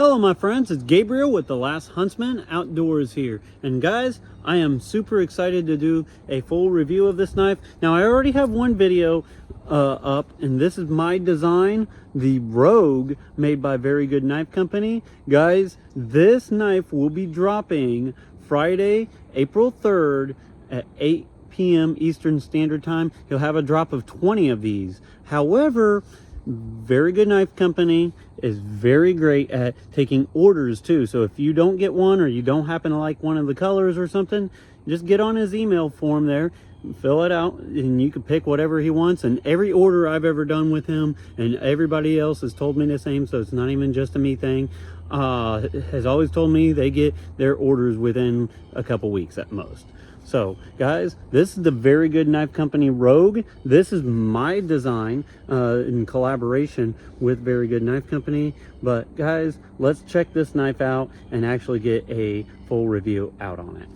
Hello my friends, it's Gabriel with The Last Huntsman Outdoors here. And guys, I am super excited to do a full review of this knife. Now I already have one video up, and this is my design, the Rogue, made by Very Good Knife Company. Guys, this knife will be dropping Friday, April 3rd at 8 p.m. Eastern Standard Time. He'll have a drop of 20 of these. However, Very Good Knife Company is very great at taking orders too. So if you don't get one, or you don't happen to like one of the colors or something, just get on his email form there, fill it out, and you can pick whatever he wants. And every order I've ever done with him, and everybody else has told me the same, so it's not even just a me thing, has always told me they get their orders within a couple weeks at most. So guys, this is the Very Good Knife Company Rogue. This is my design in collaboration with Very Good Knife Company. But guys, let's check this knife out and actually get a full review out on it.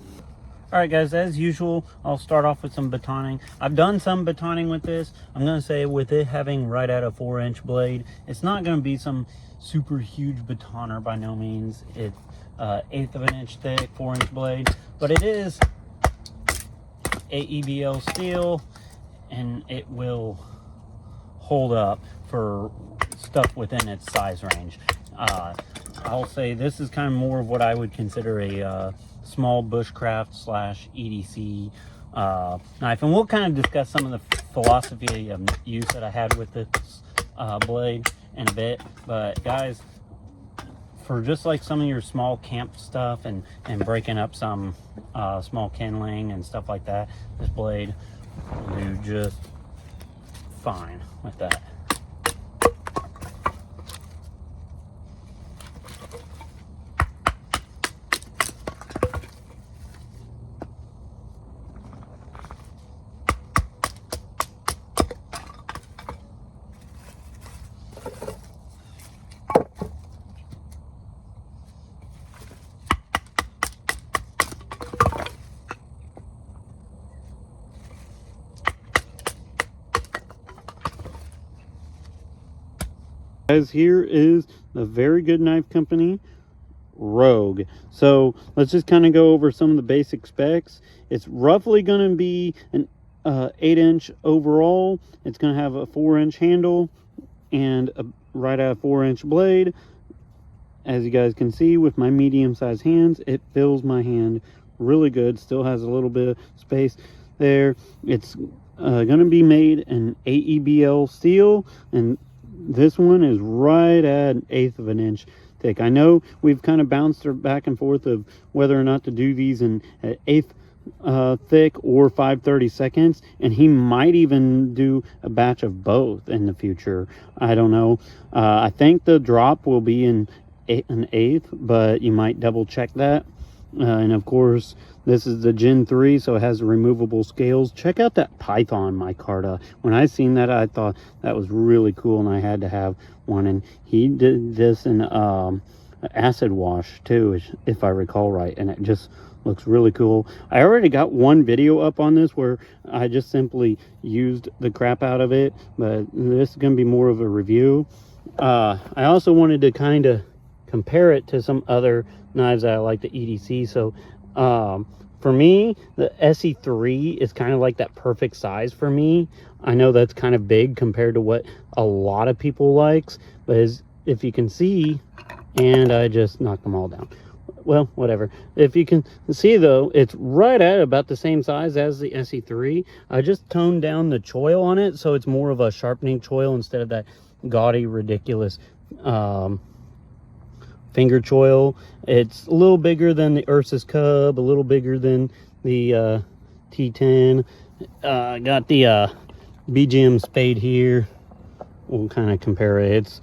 All right guys, as usual, I'll start off with some batoning. I've done some batoning with this. I'm gonna say with it having right at a 4-inch blade, it's not gonna be some super huge batoner by no means. It's 1/8 of an inch thick, 4-inch blade, but it is AEBL steel, and it will hold up for stuff within its size range. I'll say this is kind of more of what I would consider a small bushcraft slash EDC knife, and we'll kind of discuss some of the philosophy of use that I had with this blade in a bit. But guys, for just like some of your small camp stuff and breaking up some small kindling and stuff like that, this blade will do just fine with that. Guys, here is the Very Good Knife Company Rogue. So let's just kind of go over some of the basic specs. It's roughly going to be an 8-inch overall. It's going to have a 4-inch handle and right at a 4-inch blade. As you guys can see with my medium-sized hands, it fills my hand really good. Still has a little bit of space there. It's going to be made in AEBL steel, and this one is right at 1/8 of an inch thick. I know we've kind of bounced back and forth of whether or not to do these in 1/8 thick or 5/32, and he might even do a batch of both in the future. I don't know. I think the drop will be in an 1/8, but you might double check that. And of course, this is the Gen 3, so it has removable scales. Check out that Python micarta. When I seen that, I thought that was really cool, and I had to have one. And he did this in acid wash too, if I recall right, and it just looks really cool. I already got one video up on this where I just simply used the crap out of it, but this is going to be more of a review. I also wanted to kind of compare it to some other knives that I like, the EDC. So for me, the SE3 is kind of like that perfect size for me. I know that's kind of big compared to what a lot of people likes, but if you can see, and I just knocked them all down. Well, whatever. If you can see though, it's right at about the same size as the SE3. I just toned down the choil on it, so it's more of a sharpening choil instead of that gaudy, ridiculous finger choil. It's a little bigger than the Ursus Cub, a little bigger than the T10. Got the BGM Spade here. We'll kind of compare it. It's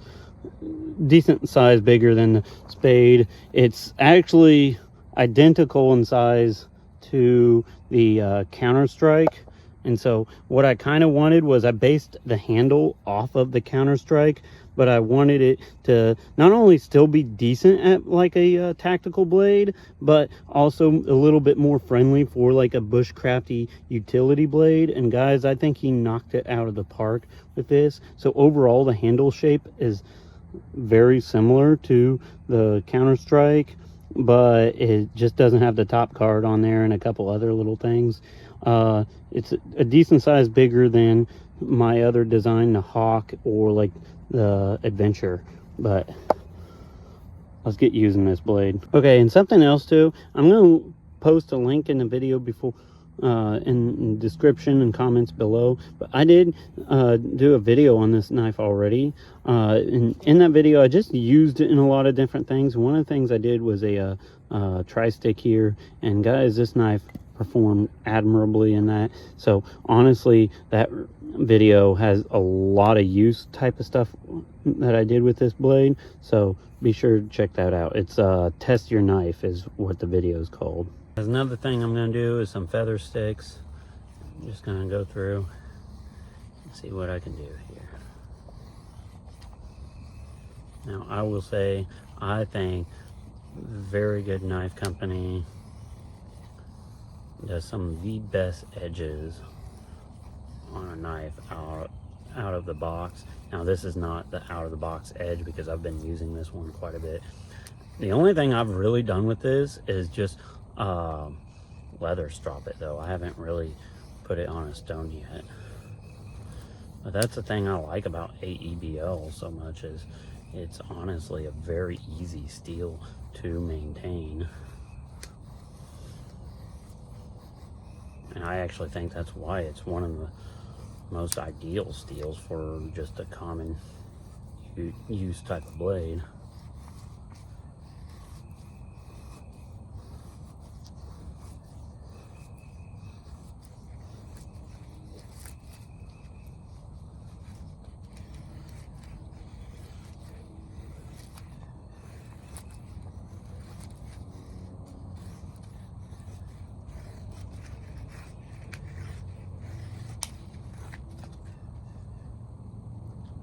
decent size bigger than the Spade. It's actually identical in size to the Counter-Strike. And so what I kind of wanted was, I based the handle off of the Counter-Strike, but I wanted it to not only still be decent at like a tactical blade, but also a little bit more friendly for like a bushcrafty utility blade. And guys, I think he knocked it out of the park with this. So overall, the handle shape is very similar to the Counter-Strike, but it just doesn't have the top card on there and a couple other little things. It's a decent size bigger than my other design, the Hawk or like the Adventure, but let's get using this blade. Okay, and something else too, I'm going to post a link in the video before in the description and comments below, but I did do a video on this knife already. In that video I just used it in a lot of different things. One of the things I did was a tri-stick here, and guys, this knife performed admirably in that. So honestly, that video has a lot of use type of stuff that I did with this blade, so be sure to check that out. It's Test Your Knife is what the video is called. There's another thing I'm going to do is some feather sticks. I'm just going to go through and see what I can do here. Now I will say, I think very good knife company does some of the best edges on a knife out of the box. Now this is not the out of the box edge because I've been using this one quite a bit. The only thing I've really done with this is just leather strop it though. I haven't really put it on a stone yet. But that's the thing I like about AEBL so much, is it's honestly a very easy steel to maintain. And I actually think that's why it's one of the most ideal steels for just a common use type of blade.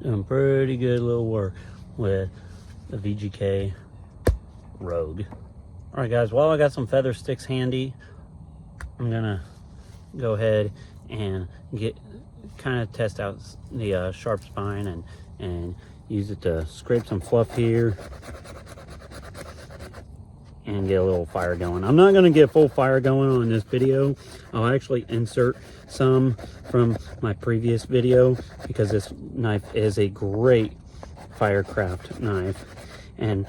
Doing pretty good little work with the VGK Rogue. All right guys, while I got some feather sticks handy, I'm gonna go ahead and kind of test out the sharp spine and use it to scrape some fluff here and get a little fire going. I'm not going to get full fire going on this video. I'll actually insert some from my previous video because this knife is a great firecraft knife. And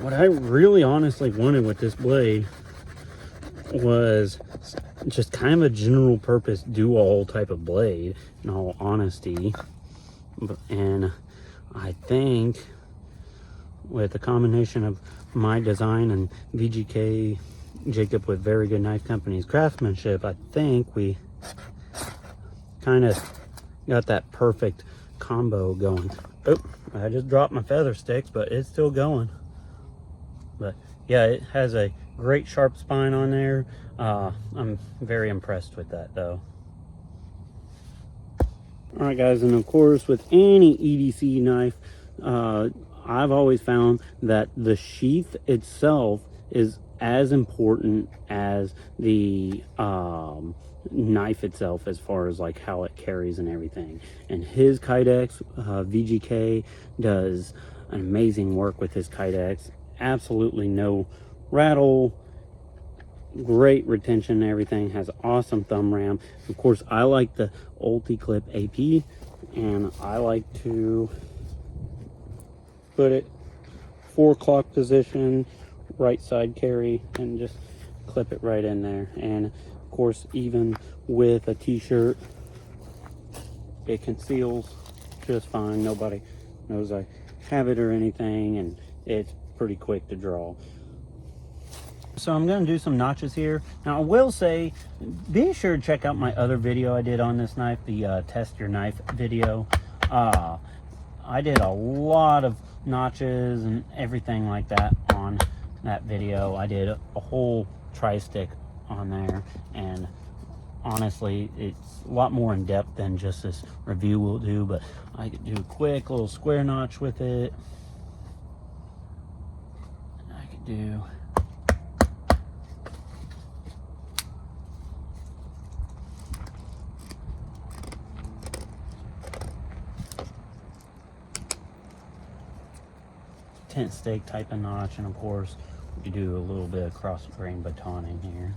what I really honestly wanted with this blade was just kind of a general purpose do-all type of blade, in all honesty. And I think with a combination of my design and VGK Jacob with Very Good Knife Company's craftsmanship, I think we kind of got that perfect combo going. Oh, I just dropped my feather sticks, but it's still going. But yeah, it has a great sharp spine on there. I'm very impressed with that though. All right guys, and of course with any EDC knife, I've always found that the sheath itself is as important as the knife itself, as far as like how it carries and everything. And his Kydex VGK does an amazing work with his Kydex. Absolutely no rattle, great retention and everything, has awesome thumb ram. Of course I like the Ulti Clip AP, and I like to put it 4 o'clock position, right side carry, and just clip it right in there. And of course, even with a t-shirt, it conceals just fine. Nobody knows I have it or anything, and it's pretty quick to draw. So I'm going to do some notches here. Now I will say, be sure to check out my other video I did on this knife, the Test Your Knife video. I did a lot of notches and everything like that on that video. I did a whole tri-stick on there, and honestly it's a lot more in depth than just this review will do, but I could do a quick little square notch with it. I could do tent stake type of notch, and of course we do a little bit of cross grain batoning here.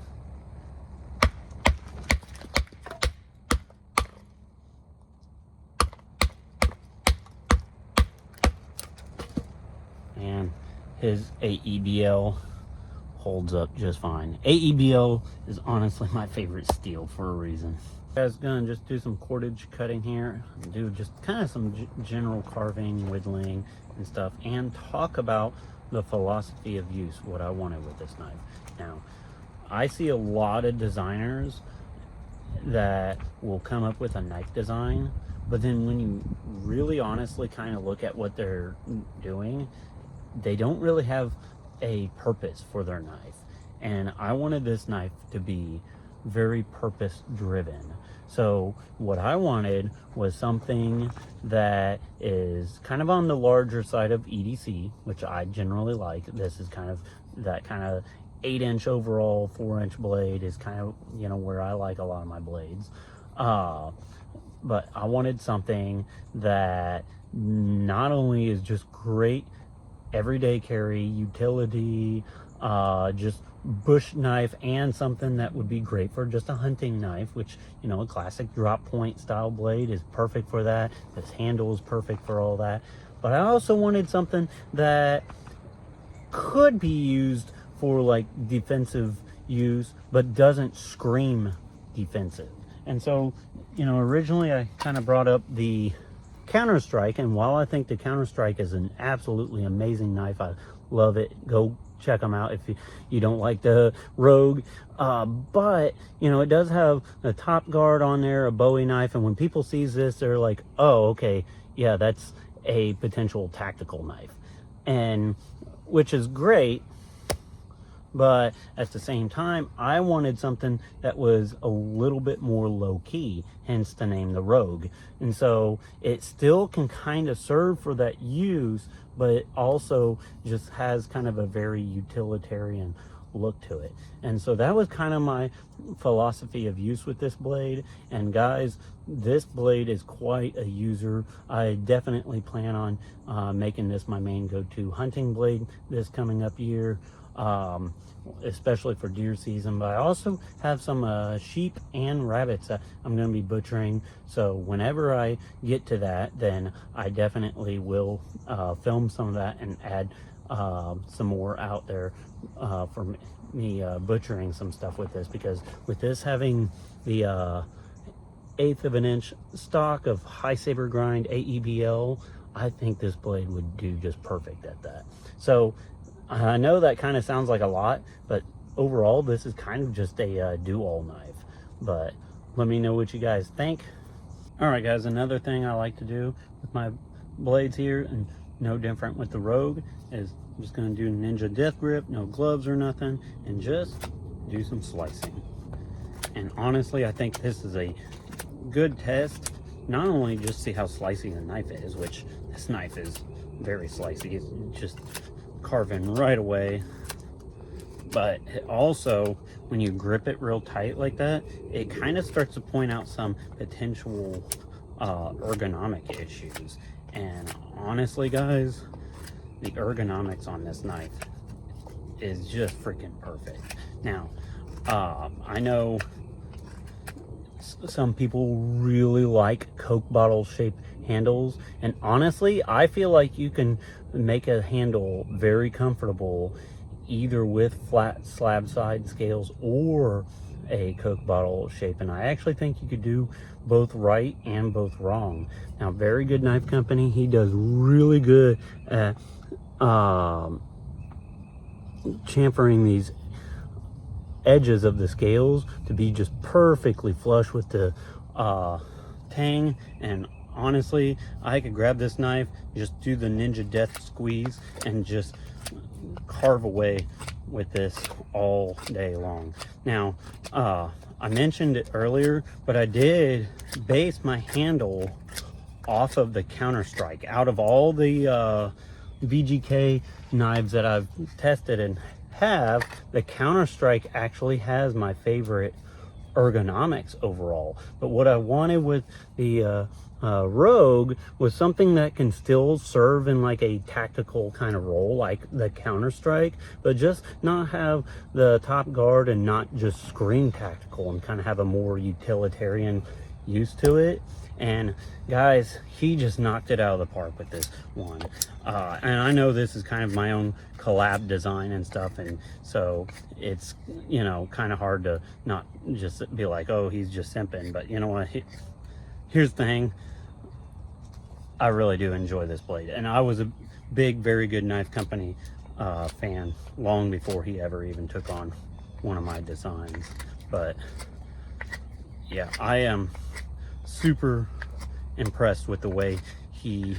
And his AEBL holds up just fine. AEBL is honestly my favorite steel for a reason. Guys, gonna just do some cordage cutting here, do just kind of some general carving, whittling and stuff, and talk about the philosophy of use, what I wanted with this knife. Now, I see a lot of designers that will come up with a knife design, but then when you really honestly kind of look at what they're doing, they don't really have a purpose for their knife. And I wanted this knife to be very purpose driven. So what I wanted was something that is kind of on the larger side of EDC, which I generally like. This is kind of that kind of 8-inch overall, 4-inch blade is kind of, you know, where I like a lot of my blades. But I wanted something that not only is just great everyday carry, utility, just bush knife, and something that would be great for just a hunting knife, which, you know, a classic drop point style blade is perfect for that. This handle is perfect for all that. But I also wanted something that could be used for like defensive use, but doesn't scream defensive. And so, you know, originally I kind of brought up the Counter-Strike, and while I think the Counter-Strike is an absolutely amazing knife, I love it. Go check them out if you don't like the Rogue. But, you know, it does have a top guard on there, a Bowie knife, and when people sees this, they're like, oh, okay, yeah, that's a potential tactical knife. And which is great, but at the same time, I wanted something that was a little bit more low-key, hence the name the Rogue. And so it still can kind of serve for that use, but it also just has kind of a very utilitarian look to it. And so that was kind of my philosophy of use with this blade. And guys, this blade is quite a user. I definitely plan on making this my main go-to hunting blade this coming up year. Especially for deer season, but I also have some sheep and rabbits that I'm going to be butchering, so whenever I get to that, then I definitely will film some of that and add some more out there for me butchering some stuff with this, because with this having the 1/8 of an inch stock of high saber grind AEBL, I think this blade would do just perfect at that. So I know that kind of sounds like a lot, but overall this is kind of just a do-all knife. But let me know what you guys think. All right guys, another thing I like to do with my blades here, and no different with the Rogue, is I'm just going to do Ninja Death Grip, no gloves or nothing, and just do some slicing. And honestly, I think this is a good test, not only just see how slicey the knife is, which this knife is very slicey, it's just carving right away, but also when you grip it real tight like that, it kind of starts to point out some potential ergonomic issues. And honestly guys, the ergonomics on this knife is just freaking perfect. Now I know some people really like Coke bottle shaped handles, and honestly I feel like you can make a handle very comfortable either with flat slab side scales or a Coke bottle shape, and I actually think you could do both right and both wrong. Now, Very Good Knife Company, he does really good at chamfering these edges of the scales to be just perfectly flush with the tang. And honestly, I could grab this knife, just do the Ninja Death Squeeze, and just carve away with this all day long. Now, I mentioned it earlier, but I did base my handle off of the Counter-Strike. Out of all the VGK knives that I've tested and have, the Counter-Strike actually has my favorite ergonomics overall. But what I wanted with the Rogue was something that can still serve in like a tactical kind of role, like the Counter-Strike, but just not have the top guard and not just scream tactical, and kind of have a more utilitarian use to it. And guys, he just knocked it out of the park with this one. And I know this is kind of my own collab design and stuff, and so it's, you know, kind of hard to not just be like, oh, he's just simping. But you know what, here's the thing, I really do enjoy this blade, and I was a big Very Good Knife Company fan long before he ever even took on one of my designs. But yeah, I am super impressed with the way he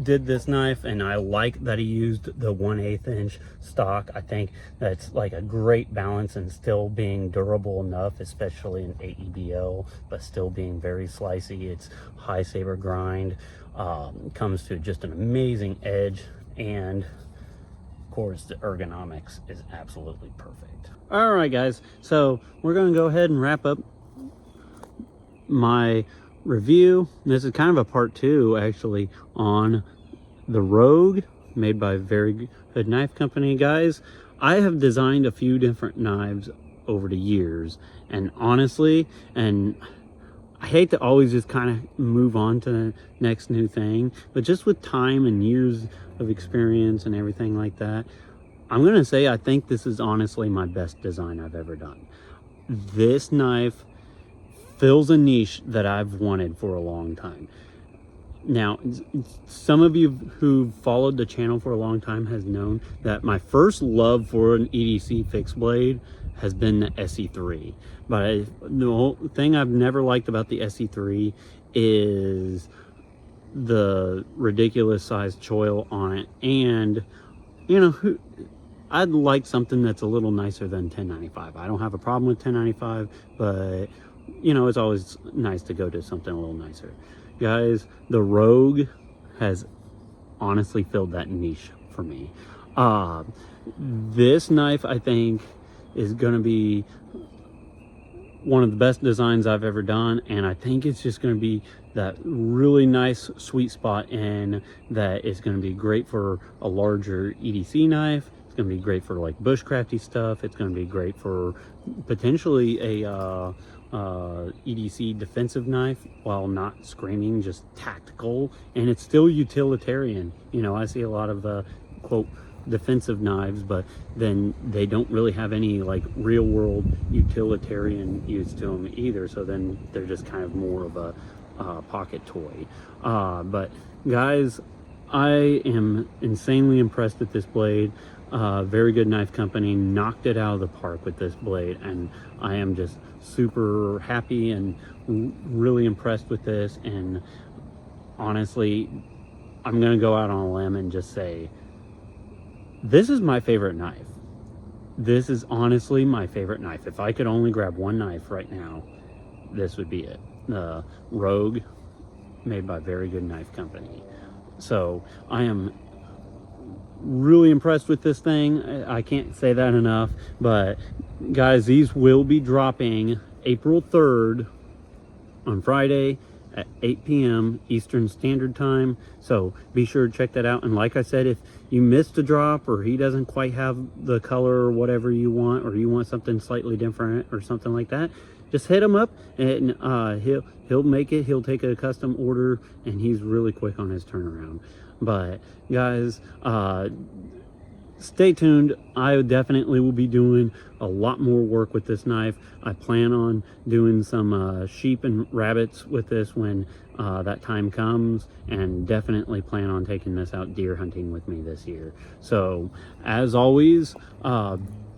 did this knife, and I like that he used the 1/8 inch stock. I think that's like a great balance and still being durable enough, especially in AEBO, but still being very slicey. It's high saber grind, comes to just an amazing edge, and of course the ergonomics is absolutely perfect. All right guys, so we're gonna go ahead and wrap up my review. This is kind of a part 2 actually on the Rogue, made by Very Good Knife Company. Guys, I have designed a few different knives over the years, and honestly, and I hate to always just kind of move on to the next new thing, but just with time and years of experience and everything like that, I'm gonna say I think this is honestly my best design I've ever done. This knife fills a niche that I've wanted for a long time. Now, some of you who've followed the channel for a long time has known that my first love for an EDC fixed blade has been the SE3. But the whole thing I've never liked about the SE3 is the ridiculous sized choil on it. And, you know, I'd like something that's a little nicer than 1095. I don't have a problem with 1095, but you know, it's always nice to go to something a little nicer. Guys, the Rogue has honestly filled that niche for me. This knife, I think, is going to be one of the best designs I've ever done, and I think it's just going to be that really nice sweet spot in that it's going to be great for a larger EDC knife. It's going to be great for like bushcrafty stuff. It's going to be great for potentially a EDC defensive knife, while not screaming, just tactical, and it's still utilitarian. You know, I see a lot of quote defensive knives, but then they don't really have any like real world utilitarian use to them either, so then they're just kind of more of a pocket toy. But guys, I am insanely impressed with this blade. Very Good Knife Company knocked it out of the park with this blade, and I am just super happy and really impressed with this. And honestly, I'm gonna go out on a limb and just say this is my favorite knife. This is honestly my favorite knife. If I could only grab one knife right now, this would be it. The Rogue, made by Very Good Knife Company. So I am really impressed with this thing. I can't say that enough. But guys, these will be dropping April 3rd on Friday at 8 p.m. Eastern Standard Time. So be sure to check that out. And like I said, if you missed a drop, or he doesn't quite have the color or whatever you want, or you want something slightly different or something like that, just hit him up, and he'll make it. He'll take a custom order, and he's really quick on his turnaround. But guys, stay tuned. I definitely will be doing a lot more work with this knife. I plan on doing some sheep and rabbits with this when that time comes, and definitely plan on taking this out deer hunting with me this year. So as always,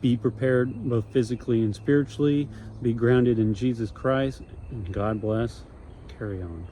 be prepared both physically and spiritually. Be grounded in Jesus Christ, and God bless. Carry on.